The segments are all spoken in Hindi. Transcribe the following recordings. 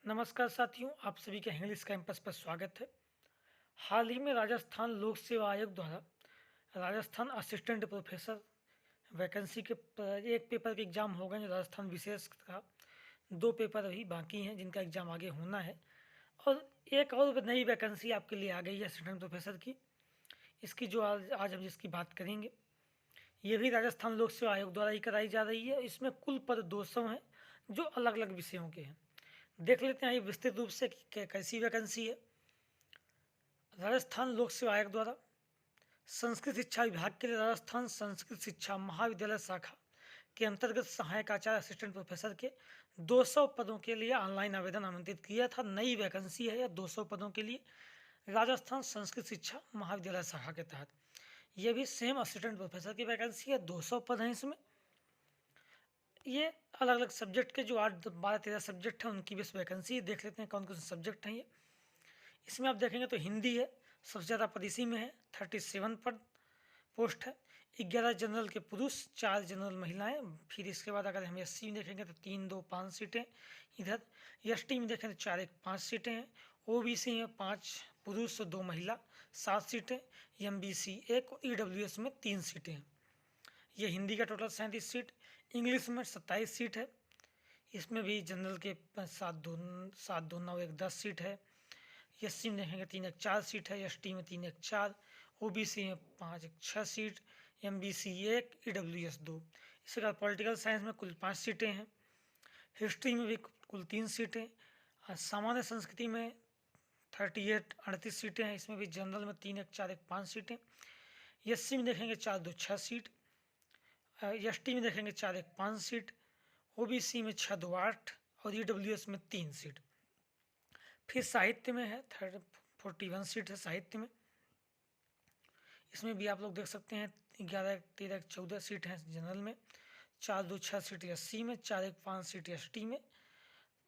नमस्कार साथियों, आप सभी का इंग्लिश कैंपस पर स्वागत है। हाल ही में राजस्थान लोक सेवा आयोग द्वारा राजस्थान असिस्टेंट प्रोफेसर वैकेंसी के एक पेपर के एग्ज़ाम हो गए जो राजस्थान विशेष का। दो पेपर अभी बाकी हैं जिनका एग्ज़ाम आगे होना है और एक और नई वैकेंसी आपके लिए आ गई है असिस्टेंट प्रोफेसर की। इसकी जो आज हम जिसकी बात करेंगे, ये भी राजस्थान लोक सेवा आयोग द्वारा ही कराई जा रही है। इसमें कुल पद 200 हैं जो अलग अलग विषयों के हैं। देख लेते हैं ये विस्तृत रूप से कि कैसी वैकेंसी है। राजस्थान लोक सेवा आयोग द्वारा संस्कृत शिक्षा विभाग के लिए राजस्थान संस्कृत शिक्षा महाविद्यालय शाखा के अंतर्गत सहायक आचार्य असिस्टेंट प्रोफेसर के 200 पदों के लिए ऑनलाइन आवेदन आमंत्रित किया था। नई वैकेंसी है यह 200 पदों के लिए राजस्थान संस्कृत शिक्षा महाविद्यालय शाखा के तहत। ये भी सेम असिस्टेंट प्रोफेसर की वैकेंसी है, 200 पद हैं इसमें। ये अलग अलग सब्जेक्ट के जो 8-12-13 सब्जेक्ट हैं उनकी भी वैकेंसी देख लेते हैं कौन कौन से सब्जेक्ट हैं ये। इसमें आप देखेंगे तो हिंदी है, सबसे ज़्यादा पद इसी में है, 37 पद पोस्ट है। 11 जनरल के पुरुष, 4 जनरल महिलाएं। फिर इसके बाद अगर हम एससी में देखेंगे तो 3-2-5 सीटें। इधर एसटी में देखें तो 4-1-5 सीटें हैं। ओबीसी में 5 पुरुष और 2 महिला, 7 सीटें। एमबीसी 1 और ईडब्ल्यूएस में 3 सीटें हैं। ये हिंदी का टोटल 37 सीट। इंग्लिश में 27 सीट है। इसमें भी जनरल के 7-2-9-1 10 सीट है। एससी में देखेंगे 3-1-4 सीट है। एसटी में 3-1-4। ओबीसी में 5-1-6 सीट। MBC 1, EWS 2। इसके बाद पॉलिटिकल साइंस में कुल 5 सीटें हैं। हिस्ट्री में भी कुल 3 सीटें। और सामान्य संस्कृति में 38-38 सीटें हैं। इसमें भी जनरल में 3-1-4-1-5 सीटें। एससी में देखेंगे 4-2-6 सीट। एसटी में देखेंगे 4-1-5 सीट। ओबीसी में 6-2-8 और ईडब्ल्यूएस में 3 सीट। फिर साहित्य में है 41 सीट है साहित्य में। इसमें भी आप लोग देख सकते हैं 11-13-14 सीट हैं जनरल में। 4-2-6 सीट एससी में, 4-1-5 सीट एसटी में,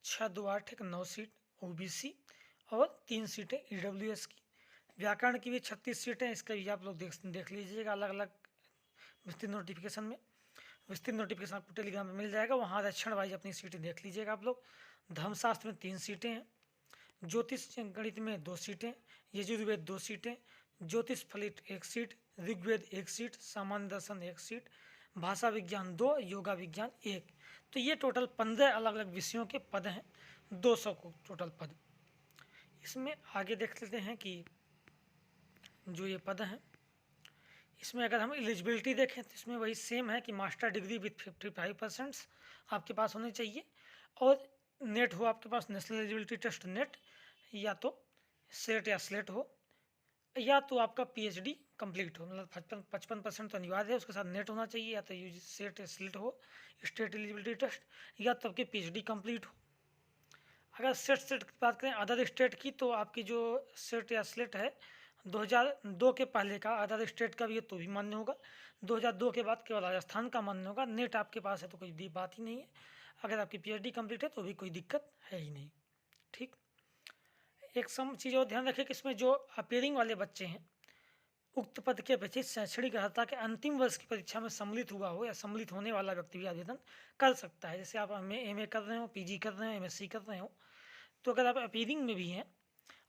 6-2-8-1-9 सीट ओबीसी और 3 सीटें ईडब्ल्यूएस की। व्याकरण की भी 36 सीटें। इसका भी आप लोग देख लीजिएगा अलग अलग विस्तृत नोटिफिकेशन में। विस्तृत नोटिफिकेशन आपको टेलीग्राम में मिल जाएगा, वहाँ आरक्षण वाइज अपनी सीटें देख लीजिएगा आप लोग। धर्मशास्त्र में 3 सीटें हैं। ज्योतिष गणित में 2 सीटें। यजुर्वेद 2 सीटें। ज्योतिष फलित 1 सीट। ऋग्वेद 1 सीट। सामान्य दर्शन 1 सीट। भाषा विज्ञान 2, योगा विज्ञान 1। तो ये टोटल 15 अलग अलग विषयों के पद हैं, 200 को टोटल पद। इसमें आगे देख लेते हैं कि जो ये पद हैं इसमें अगर हम एलिजिबिलिटी देखें तो इसमें वही सेम है कि मास्टर डिग्री विथ 55% आपके पास होनी चाहिए और नेट हो आपके पास, नेशनल एलिजिबिलिटी टेस्ट नेट, या तो सेट या स्लेट हो, या तो आपका पीएचडी कंप्लीट हो। मतलब 55% तो अनिवार्य है, उसके साथ नेट होना चाहिए, या तो यूजी सेट या स्लेट हो, स्टेट एलिजिबिलिटी टेस्ट, या तो आपकी पीएचडी कंप्लीट हो। अगर सेट की बात करें अदर स्टेट की, तो आपकी जो सेट या स्लेट है 2002 के पहले का अदर स्टेट का भी है तो भी मान्य होगा। 2002 के बाद केवल राजस्थान का मान्य होगा। नेट आपके पास है तो कोई बात ही नहीं है। अगर आपकी पीएचडी कंप्लीट है तो भी कोई दिक्कत है ही नहीं। ठीक, एक सम चीज़ और ध्यान रखें कि इसमें जो अपेयरिंग वाले बच्चे हैं उक्त पद के अपेक्षित शैक्षणिक अर्हता के अंतिम वर्ष की परीक्षा में सम्मिलित हुआ हो या सम्मिलित होने वाला व्यक्ति भी आवेदन कर सकता है। जैसे आप एमए कर रहे हो, पीजी कर रहे हो, एमएससी कर रहे हो, तो अगर आप अपीयरिंग में भी हैं,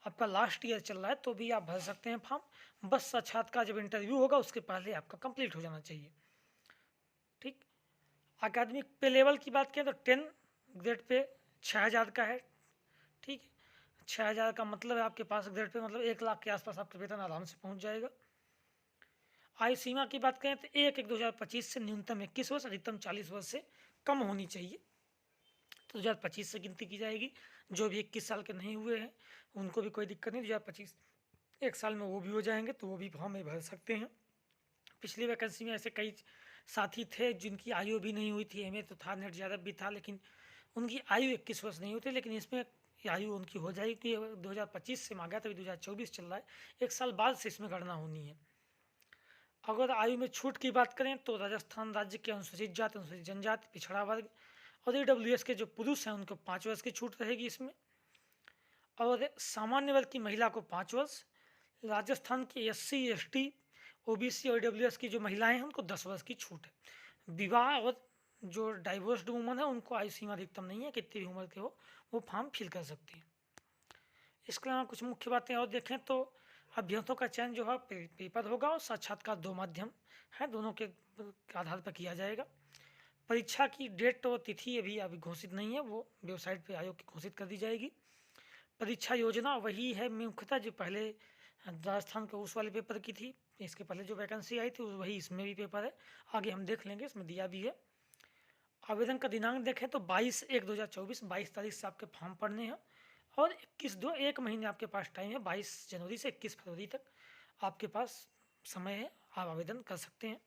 आपका लास्ट ईयर चल रहा है, तो भी आप भर सकते हैं फॉर्म। बस साक्षात्कार जब इंटरव्यू होगा उसके पहले आपका कंप्लीट हो जाना चाहिए। ठीक, अकादमिक पे लेवल की बात करें तो 10 ग्रेड पे 6000 का है। ठीक है, 6000 का मतलब है आपके पास ग्रेड पे मतलब 1 लाख के आसपास आपका वेतन आराम से पहुंच जाएगा। आयु सीमा की बात करें तो 1-1-2025 से न्यूनतम 21 वर्ष, अधिकतम 40 वर्ष से कम होनी चाहिए। तो 2025 से गिनती की जाएगी। जो भी 21 साल के नहीं हुए हैं उनको भी कोई दिक्कत नहीं, 2025 एक साल में वो भी हो जाएंगे तो वो भी फॉर्म में भर सकते हैं। पिछली वैकेंसी में ऐसे कई साथी थे जिनकी आयु भी नहीं हुई थी, एमए तो था, नेट ज़्यादा भी था, लेकिन उनकी आयु 21 वर्ष नहीं होती। लेकिन इसमें आयु उनकी हो जाएगी कि 2025 से मांगा तो 2024 चल रहा है, 1 साल बाद से इसमें गणना होनी है। अगर आयु में छूट की बात करें तो राजस्थान राज्य के अनुसूचित जाति, अनुसूचित जनजाति, पिछड़ा वर्ग और ईडब्ल्यूएस के जो पुरुष हैं उनको 5 वर्ष की छूट रहेगी इसमें। और सामान्य वर्ग की महिला को 5 वर्ष। राजस्थान की एससी, एसटी, ओबीसी और ईडब्ल्यूएस की जो महिलाएं हैं उनको 10 वर्ष की छूट है। विवाह और जो डाइवोर्स्ड वुमन है उनको आयु सीमा अधिकतम नहीं है, कितनी भी उम्र के हो वो फॉर्म फिल कर सकती है। इसके अलावा कुछ मुख्य बातें और देखें तो अभ्यर्थियों का चयन जो है पेपर होगा और साक्षात्कार 2 माध्यम है, दोनों के आधार पर किया जाएगा। परीक्षा की डेट और तिथि अभी घोषित नहीं है, वो वेबसाइट पर आयोग की घोषित कर दी जाएगी। परीक्षा योजना वही है मुख्यतः जो पहले राजस्थान के उस वाले पेपर की थी, इसके पहले जो वैकेंसी आई थी वही इसमें भी पेपर है, आगे हम देख लेंगे, इसमें दिया भी है। आवेदन का दिनांक देखें तो 22/1/2024 22 तारीख से आपके फॉर्म पड़ने हैं और 21/2 1 महीने आपके पास टाइम है, 22 जनवरी से 21 फरवरी तक आपके पास समय है, आप आवेदन कर सकते हैं।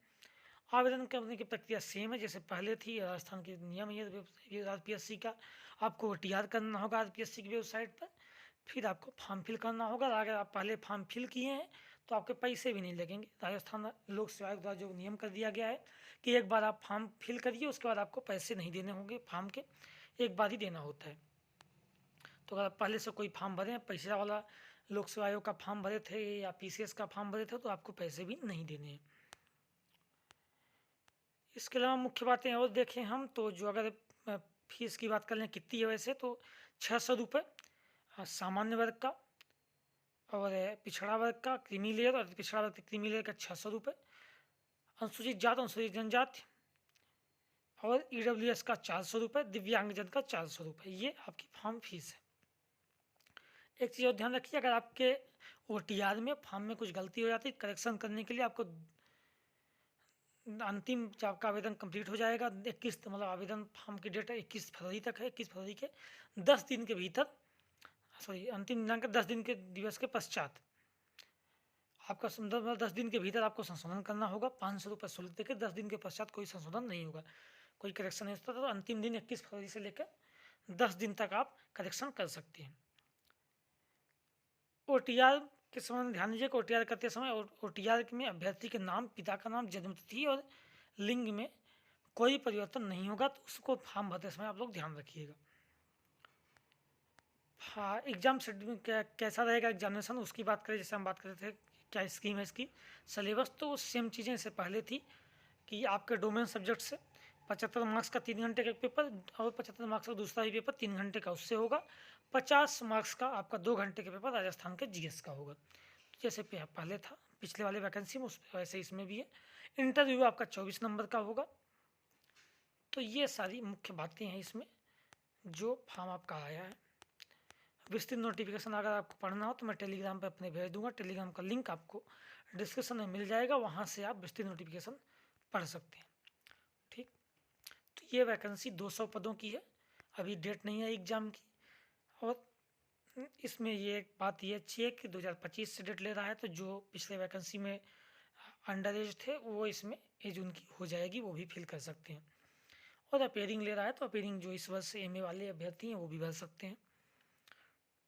आवेदन करने की प्रक्रिया सेम है जैसे पहले थी, राजस्थान के नियम ये आरपीएससी का, आपको OTR करना होगा आरपीएससी की वेबसाइट पर, फिर आपको फॉर्म फिल करना होगा। अगर आप पहले फॉर्म फिल किए हैं तो आपके पैसे भी नहीं लगेंगे। राजस्थान लोक सेवा आयोग द्वारा जो नियम कर दिया गया है कि एक बार आप फॉर्म फिल करिए, उसके बाद आपको पैसे नहीं देने होंगे, फॉर्म के एक बार ही देना होता है। तो अगर आप पहले से कोई फॉर्म भरे, पैसा वाला लोक सेवा आयोग का फॉर्म भरे थे या PCS का फॉर्म भरे थे तो आपको पैसे भी नहीं देने हैं। इसके अलावा मुख्य बातें और देखें हम तो जो अगर फीस की बात कर लें कितनी है वैसे तो 600 रुपये सामान्य वर्ग का, और पिछड़ा वर्ग का क्रीमी लेयर और पिछड़ा वर्ग क्रीमी लेयर का 600 रुपये, अनुसूचित जात अनुसूचित जनजाति और EWS का 400 रुपये, दिव्यांगजन का 400 रुपये, ये आपकी फॉर्म फीस है। एक चीज़ और ध्यान रखिए, अगर आपके OTR में फॉर्म में कुछ गलती हो जाती है, करेक्शन करने के लिए आपको अंतिम जब आपका आवेदन कंप्लीट हो जाएगा 21 मतलब आवेदन फॉर्म की डेट 21 फरवरी तक है, 21 फरवरी के 10 दिन के भीतर, सॉरी अंतिम दिनांक 10 दिन के दिवस के पश्चात आपका 10 दिन के भीतर आपको संशोधन करना होगा। 500 रुपये शुल्क देकर 10 दिन के पश्चात कोई संशोधन नहीं होगा, कोई करेक्शन नहीं होता, तो अंतिम दिन 21 फरवरी से लेकर 10 दिन तक आप करेक्शन कर सकते हैं। OTR के समय ध्यान दीजिए कि OTR करते समय OTR में अभ्यर्थी के नाम, पिता का नाम, जन्मतिथि और लिंग में कोई परिवर्तन नहीं होगा, तो उसको फॉर्म भरते समय आप लोग ध्यान रखिएगा। हाँ, एग्जाम शेड्यूल कैसा रहेगा एग्जामिनेशन, उसकी बात करें, जैसे हम बात कर रहे थे क्या स्कीम है इसकी। सिलेबस तो सेम चीज़ें इससे पहले थी कि आपके डोमेन सब्जेक्ट से 75 मार्क्स का 3 घंटे का पेपर और 75 मार्क्स का दूसरा ही पेपर 3 घंटे का उससे होगा। 50 मार्क्स का आपका 2 घंटे का पेपर राजस्थान के GS का होगा, जैसे पहले था पिछले वाले वैकेंसी में, उस वैसे इसमें भी है। इंटरव्यू आपका 24 नंबर का होगा। तो ये सारी मुख्य बातें हैं इसमें जो फॉर्म आपका आया है। विस्तृत नोटिफिकेशन अगर आपको पढ़ना हो तो मैं टेलीग्राम पर अपने भेज दूंगा, टेलीग्राम का लिंक आपको डिस्क्रिप्शन में मिल जाएगा, वहाँ से आप विस्तृत नोटिफिकेशन पढ़ सकते हैं। ठीक, तो ये वैकेंसी 200 पदों की है, अभी डेट नहीं है एग्ज़ाम की, और इसमें ये एक बात ये अच्छी है कि 2025 से डेट ले रहा है, तो जो पिछले वैकेंसी में अंडर एज थे वो इसमें एज उनकी हो जाएगी, वो भी फिल कर सकते हैं। और अपेयरिंग ले रहा है तो अपेयरिंग जो इस वर्ष MA वाले अभ्यर्थी हैं वो भी भर सकते हैं।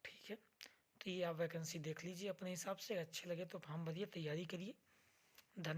ठीक है, तो ये आप वैकेंसी देख लीजिए अपने हिसाब से, अच्छे लगे तो फॉर्म भरिए, तैयारी करिए। धन्यवाद।